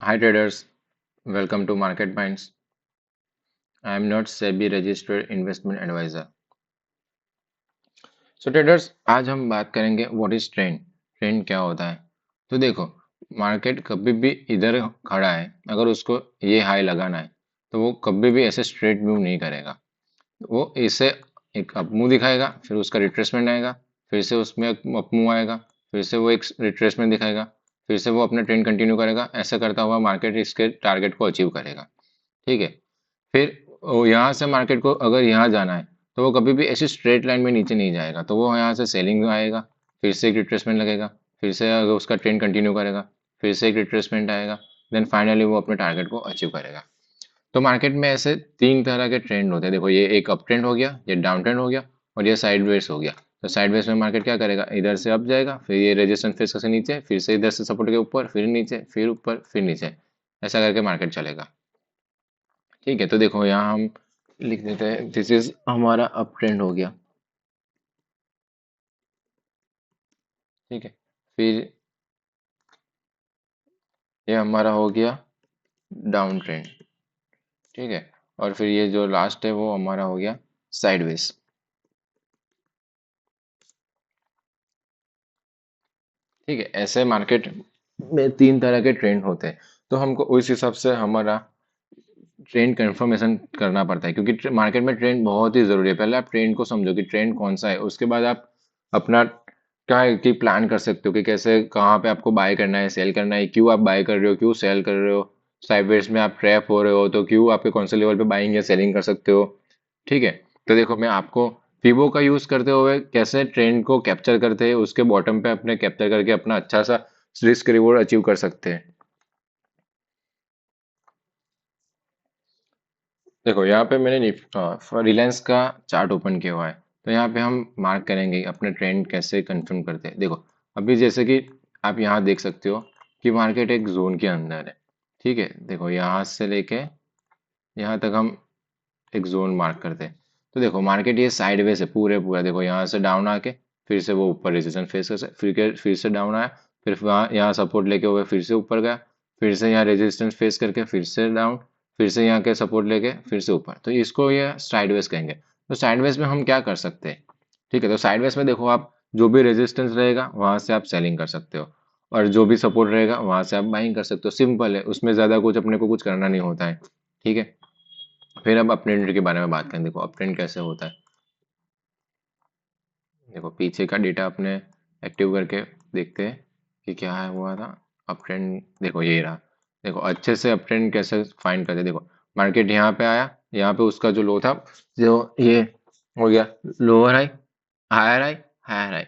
Hi traders, welcome to Market Minds. I am not SEBI registered investment advisor. So traders, आज हम बात करेंगे what is trend. Trend क्या होता है? तो देखो, मार्केट कभी भी इधर खड़ा है, अगर उसको ये हाई लगाना है तो वो कभी भी ऐसे स्ट्रेट मूव नहीं करेगा। वो इसे एक अप मूव दिखाएगा, फिर उसका रिट्रेसमेंट आएगा, फिर से उसमें अप मूव आएगा, फिर से वो एक रिट्रेसमेंट दिखाएगा, फिर से वो अपना ट्रेंड कंटिन्यू करेगा। ऐसा करता हुआ मार्केट इसके टारगेट को अचीव करेगा। ठीक है। फिर यहाँ से मार्केट को अगर यहाँ जाना है तो वो कभी भी ऐसी स्ट्रेट लाइन में नीचे नहीं जाएगा, तो वो यहाँ से सेलिंग में आएगा, फिर से एक रिट्रेसमेंट लगेगा, फिर से अगर उसका ट्रेंड कंटिन्यू करेगा, फिर से एक रिट्रेसमेंट आएगा, देन फाइनली वो अपने टारगेट को अचीव करेगा। तो मार्केट में ऐसे तीन तरह के ट्रेंड होते हैं। देखो, ये एक अप ट्रेंड हो गया, ये डाउन ट्रेंड हो गया, और ये साइडवेज हो गया। तो साइडवेज में मार्केट क्या करेगा, इधर से अप जाएगा, फिर ये रेजिस्टेंस फेस से नीचे, फिर से इधर से सपोर्ट के ऊपर, फिर नीचे, फिर ऊपर, फिर नीचे। ऐसा करके मार्केट चलेगा। ठीक है। तो देखो, यहाँ हम लिख देते हैं दिस इज हमारा अप ट्रेंड हो गया। ठीक है। फिर ये हमारा हो गया डाउन ट्रेंड। ठीक है। और फिर ये जो लास्ट है वो हमारा हो गया साइडवेज। ठीक है। ऐसे मार्केट में तीन तरह के ट्रेंड होते हैं। तो हमको उस हिसाब से हमारा ट्रेंड कंफर्मेशन करना पड़ता है, क्योंकि मार्केट में ट्रेंड बहुत ही जरूरी है। पहले आप ट्रेंड को समझो कि ट्रेंड कौन सा है, उसके बाद आप अपना क्या है कि प्लान कर सकते हो कि कैसे कहाँ पे आपको बाय करना है, सेल करना है, क्यों आप बाय कर रहे हो, क्यों सेल कर रहे हो, साइडवेज में आप ट्रैप हो रहे हो तो क्यों आपके कौन से लेवल पे बाइंग या सेलिंग कर सकते हो। ठीक है। तो देखो, मैं आपको फिबो का यूज करते हुए कैसे ट्रेंड को कैप्चर करते हैं, उसके बॉटम पे अपने कैप्चर करके अपना अच्छा सा रिस्क रिवॉर्ड अचीव कर सकते हैं। देखो, यहाँ पे मैंने रिलायंस का चार्ट ओपन किया हुआ है। तो यहाँ पे हम मार्क करेंगे अपने ट्रेंड कैसे कंफर्म करते हैं। देखो, अभी जैसे कि आप यहाँ देख सकते हो कि मार्केट एक जोन के अंदर है। ठीक है। देखो, यहाँ से लेके यहाँ तक हम एक जोन मार्क करते हैं। तो देखो, मार्केट ये साइडवेज है पूरे पूरा। देखो, यहाँ से डाउन आके फिर से वो ऊपर रेजिस्टेंस फेस कर फिर से डाउन आया, फिर वहाँ यहाँ सपोर्ट लेके हुए फिर से ऊपर गया, फिर से यहाँ रेजिस्टेंस फेस करके फिर से डाउन, फिर से यहाँ के सपोर्ट लेके फिर से ऊपर। तो इसको ये साइडवेज कहेंगे। तो साइडवेज में हम क्या कर सकते हैं? ठीक है। तो साइडवेज में देखो, आप जो भी रेजिस्टेंस रहेगा वहां से आप सेलिंग कर सकते हो, और जो भी सपोर्ट रहेगा वहां से आप बाइंग कर सकते हो। सिंपल है, उसमें ज्यादा कुछ अपने को कुछ करना नहीं होता है। ठीक है। फिर अब अपट्रेंड के बारे में बात करें। देखो, अपट्रेंड कैसे होता है। देखो, पीछे का डेटा अपने एक्टिव करके देखते हैं कि क्या है हुआ था। अपट्रेंड देखो ये रहा। देखो, अच्छे से अपट्रेंड कैसे फाइंड करते हैं। देखो, मार्केट यहाँ पे आया, यहाँ पे उसका जो लो था, जो ये हो गया lower high, higher high, higher high,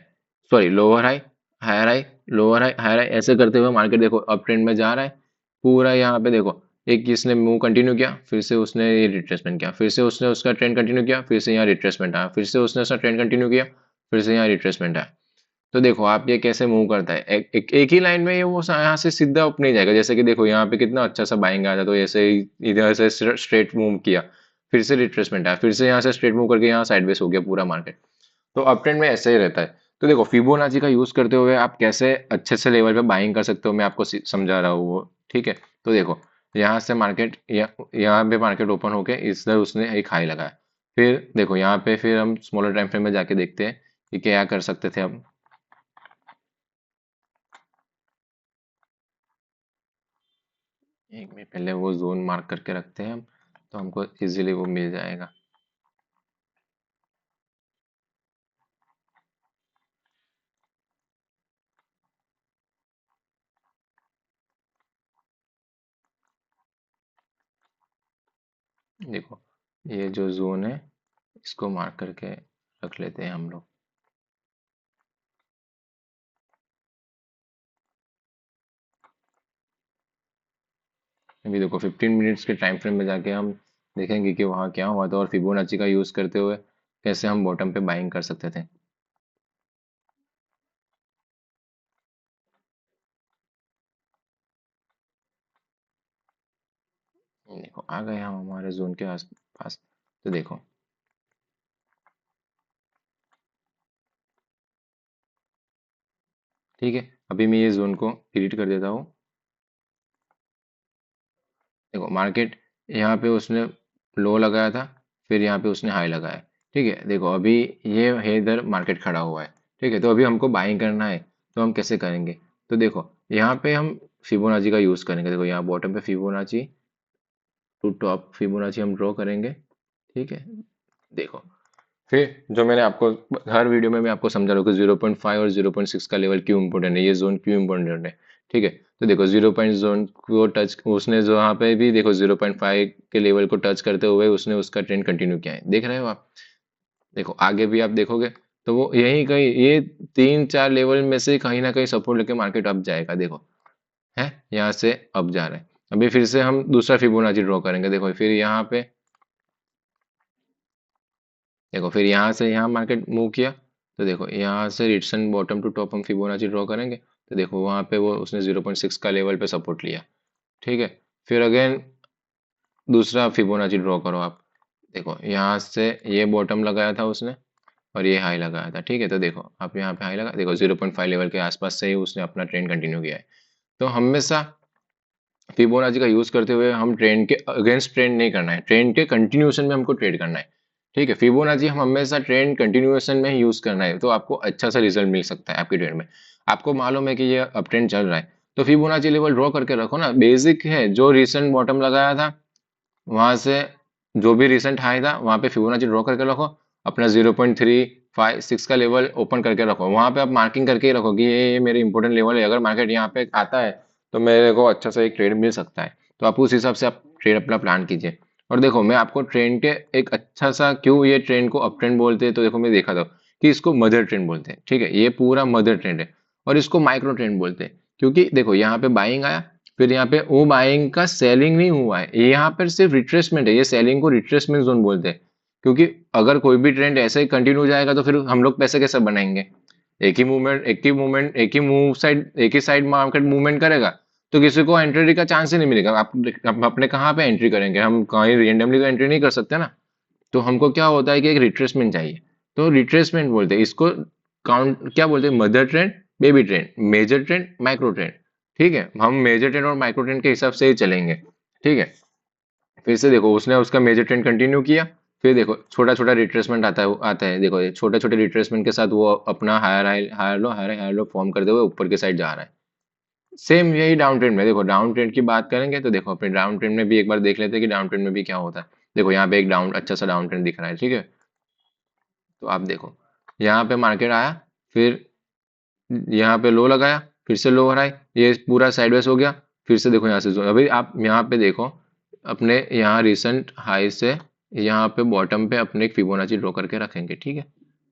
sorry lower high, higher high, lower high, higher high, ऐसे करते हुए मार्केट देखो अप ट्रेंड में जा रहा है पूरा। यहाँ पे देखो, एक इसने मूव कंटिन्यू किया, फिर से उसने ये रिट्रेसमेंट किया, फिर से उसने उसका ट्रेंड कंटिन्यू किया, फिर से यहाँ रिट्रेसमेंट आया, फिर से उसने उसका ट्रेंड कंटिन्यू किया, फिर से यहाँ रिट्रेसमेंट आया। तो देखो आप ये कैसे मूव करता है, एक ही लाइन में ये वो यहाँ से सीधा अप नहीं जाएगा। जैसे कि देखो, यहाँ पे कितना अच्छा सा बाइंग आया था, तो ऐसे ही इधर से स्ट्रेट मूव किया, फिर से रिट्रेसमेंट आया, फिर से यहाँ से स्ट्रेट मूव करके यहाँ साइडवेज हो गया पूरा मार्केट। तो अप ट्रेंड में ऐसे ही रहता है। तो देखो, फिबोनाची का यूज करते हुए आप कैसे अच्छे से लेवल पे बाइंग कर सकते हो, मैं आपको समझा रहा हूँ वो। ठीक है। तो देखो, यहाँ से मार्केट यहाँ पे मार्केट ओपन होके इधर उसने एक हाई लगाया। फिर देखो, यहाँ पे फिर हम स्मॉलर टाइम फ्रेम में जाके देखते हैं कि क्या कर सकते थे हम। एक मिनट, पहले वो जोन मार्क करके रखते हैं हम, तो हमको इजीली वो मिल जाएगा। देखो, ये जो जोन है इसको मार्क करके रख लेते हैं हम लोग। अभी देखो, 15 मिनट्स के टाइम फ्रेम में जाके हम देखेंगे कि वहाँ क्या हुआ था, और फिबोनाची का यूज करते हुए कैसे हम बॉटम पे बाइंग कर सकते थे। देखो, आ गए हम हमारे जोन के आस पास। तो देखो, ठीक है, अभी मैं ये जोन को डिलीट कर देता हूँ। देखो मार्केट यहाँ पे उसने लो लगाया था, फिर यहाँ पे उसने हाई लगाया, ठीक है। देखो अभी ये है इधर मार्केट खड़ा हुआ है, ठीक है। तो अभी हमको बाइंग करना है, तो हम कैसे करेंगे? तो देखो यहाँ पे हम फिबोनाची का यूज करेंगे। देखो यहाँ बॉटम पे फिबोनाची टू टॉप फिबोनाची हम ड्रॉ करेंगे, ठीक है। देखो फिर जो मैंने आपको हर वीडियो में मैं आपको समझा रहा हूँ कि 0.5 और 0.6 का लेवल क्यों इंपॉर्टेंट है, ये जोन क्यों इंपॉर्टेंट है, ठीक है। तो देखो 0 जोन को टच उसने जो यहाँ पे भी देखो 0.5 के लेवल को टच करते हुए उसने उसका ट्रेंड कंटिन्यू किया है, देख रहे हो आप। देखो आगे भी आप देखोगे तो वो यही कहीं ये 3-4 लेवल में से कहीं ना कहीं सपोर्ट लेके मार्केट अप जाएगा। देखो है यहाँ से अप जा रहा है। अभी फिर से हम दूसरा फिबोनाची ड्रॉ करेंगे। देखो फिर यहाँ पे देखो फिर यहाँ से यहाँ मार्केट मूव किया, तो देखो यहाँ से रिटर्न बॉटम टू टॉप हम फिबोनाची ड्रॉ करेंगे। तो देखो वहाँ पे वो उसने 0.6 का लेवल पे सपोर्ट लिया, ठीक है। फिर अगेन दूसरा फिबोनाची ड्रॉ करो आप। देखो यहाँ से ये बॉटम लगाया था उसने और ये हाई लगाया था, ठीक है। तो देखो आप यहाँ पे हाई लगा, देखो 0.5 लेवल के आसपास से ही उसने अपना ट्रेंड कंटिन्यू किया है। तो हमेशा फिबोनाची का यूज करते हुए हम ट्रेंड के अगेंस्ट ट्रेंड नहीं करना है, ट्रेंड के कंटिन्यूएशन में हमको ट्रेड करना है, ठीक है। फिबोनाची हम हमेशा ट्रेंड कंटिन्यूएशन में ही यूज करना है, तो आपको अच्छा सा रिजल्ट मिल सकता है आपकी ट्रेड में। आपको मालूम है कि ये अप ट्रेंड चल रहा है, तो फिबोनाची लेवल ड्रॉ करके रखो ना। बेसिक है, जो रिसेंट बॉटम लगाया था वहां से जो भी रिसेंट हाई था वहां पे फिबोनाची ड्रॉ करके रखो। अपना 0.356 का लेवल ओपन करके रखो, वहां पे आप मार्किंग करके ही रखो कि ये मेरे इंपॉर्टेंट लेवल है। अगर मार्केट यहाँ पे आता है तो मेरे को अच्छा सा एक ट्रेड मिल सकता है, तो आप उस हिसाब से आप ट्रेड अपना प्लान कीजिए। और देखो मैं आपको ट्रेंड के एक अच्छा सा क्यों ये ट्रेंड को अप ट्रेंड बोलते हैं, तो देखो मैं देखा था कि इसको मदर ट्रेंड बोलते हैं, ठीक है। ये पूरा मदर ट्रेंड है। और इसको माइक्रो ट्रेंड बोलते हैं क्योंकि देखो यहाँ पे बाइंग आया, फिर यहाँ पे वो बाइंग का सेलिंग नहीं हुआ है, ये यहाँ पर सिर्फ रिट्रेसमेंट है। ये सेलिंग को रिट्रेसमेंट जोन बोलते हैं, क्योंकि अगर कोई भी ट्रेंड ऐसे ही कंटिन्यू जाएगा तो फिर हम लोग पैसे कैसे बनाएंगे? एक ही मूव साइड एक ही साइड मार्केट मूवमेंट करेगा तो किसी को एंट्री का चांस ही नहीं मिलेगा। आप अपने कहाँ पे एंट्री करेंगे? हम कहीं रेंडमली तो एंट्री नहीं कर सकते ना। तो हमको क्या होता है कि एक रिट्रेसमेंट चाहिए, तो रिट्रेसमेंट बोलते हैं इसको। काउंट क्या बोलते हैं? Mother trend, baby trend, major trend, micro trend, ठीक है। हम मेजर ट्रेंड और माइक्रो ट्रेंड के हिसाब से ही चलेंगे, ठीक है। फिर से देखो उसने उसका मेजर ट्रेंड कंटिन्यू किया, फिर देखो छोटा छोटा रिट्रेसमेंट आता है। देखो ये छोटे छोटे रिट्रेसमेंट के साथ वो अपना higher high higher low form करते हुए ऊपर के साइड जा रहा है। सेम यही डाउन ट्रेंड में, देखो डाउन ट्रेंड की बात करेंगे तो देखो अपने डाउन ट्रेंड में भी एक बार देख लेते हैं कि डाउन ट्रेंड में भी क्या होता है। देखो यहाँ पे एक डाउन अच्छा सा डाउन ट्रेंड दिख रहा है, ठीक है। तो आप देखो यहाँ पे मार्केट आया, फिर यहाँ पे लो लगाया, फिर से लो हराई, ये पूरा साइडवेज हो गया। फिर से देखो यहाँ से जो अभी आप यहाँ पे देखो अपने यहाँ रिसेंट हाई से यहाँ पे बॉटम पे अपने एक फिबोनाची ड्रॉ करके रखेंगे, ठीक है।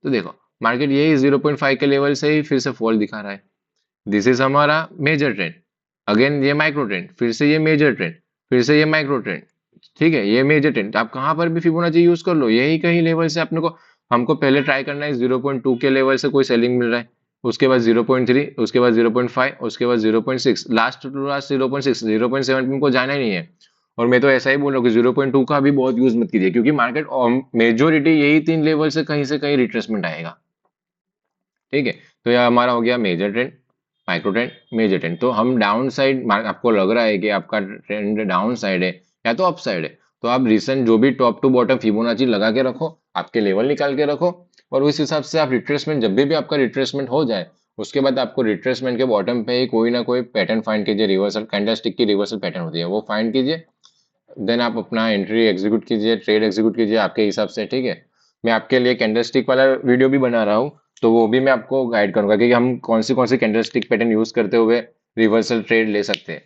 तो देखो मार्केट यही 0.5 के लेवल से ही फिर से फॉल दिखा रहा है। दिस इज हमारा मेजर ट्रेंड। अगेन ये माइक्रो ट्रेंड, फिर से ये मेजर ट्रेंड, फिर से ये माइक्रो ट्रेंड, ठीक है। ये मेजर ट्रेंड आप कहाँ पर भी फिबोनाची यूज कर लो, यही कहीं लेवल से अपने को हमको पहले ट्राई करना है। 0.2 के लेवल से कोई सेलिंग मिल रहा है, उसके बाद 0.3, उसके बाद 0.5, उसके बाद 0.6, लास्ट टू लास्ट 0.6, 0.7 पे हमको जाना ही नहीं है। और मैं तो ऐसा ही बोल रहा हूँ कि 0.2 का भी बहुत यूज मत कीजिए, क्योंकि मार्केट मेजोरिटी यही 3 लेवल से कहीं रिट्रेसमेंट आएगा, ठीक है। तो यह हमारा हो गया major trend, micro trend, major trend. तो हम डाउन साइड आपको लग रहा है कि आपका ट्रेंड डाउन साइड है या तो अप साइड है, तो आप रिसेंट जो भी टॉप टू बॉटम फिबोनाची लगा के रखो, आपके लेवल निकाल के रखो, और उस हिसाब से आप रिट्रेसमेंट जब भी आपका रिट्रेसमेंट हो जाए उसके बाद आपको रिट्रेसमेंट के बॉटम पे ही कोई ना कोई पैटर्न फाइंड कीजिए। रिवर्सल कैंडलस्टिक की रिवर्सल पैटर्न होती है वो फाइंड कीजिए, देन आप अपना एंट्री एग्जीक्यूट कीजिए, ट्रेड एग्जीक्यूट कीजिए आपके हिसाब से, ठीक है। मैं आपके लिए कैंडलस्टिक वाला वीडियो भी बना रहा हूँ, तो वो भी मैं आपको गाइड करूंगा कि हम कौन सी कैंडलस्टिक पैटर्न यूज करते हुए रिवर्सल ट्रेड ले सकते हैं,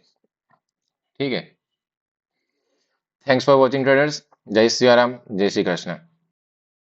ठीक है। Thanks for watching traders. जय सिया राम, जय श्री कृष्ण।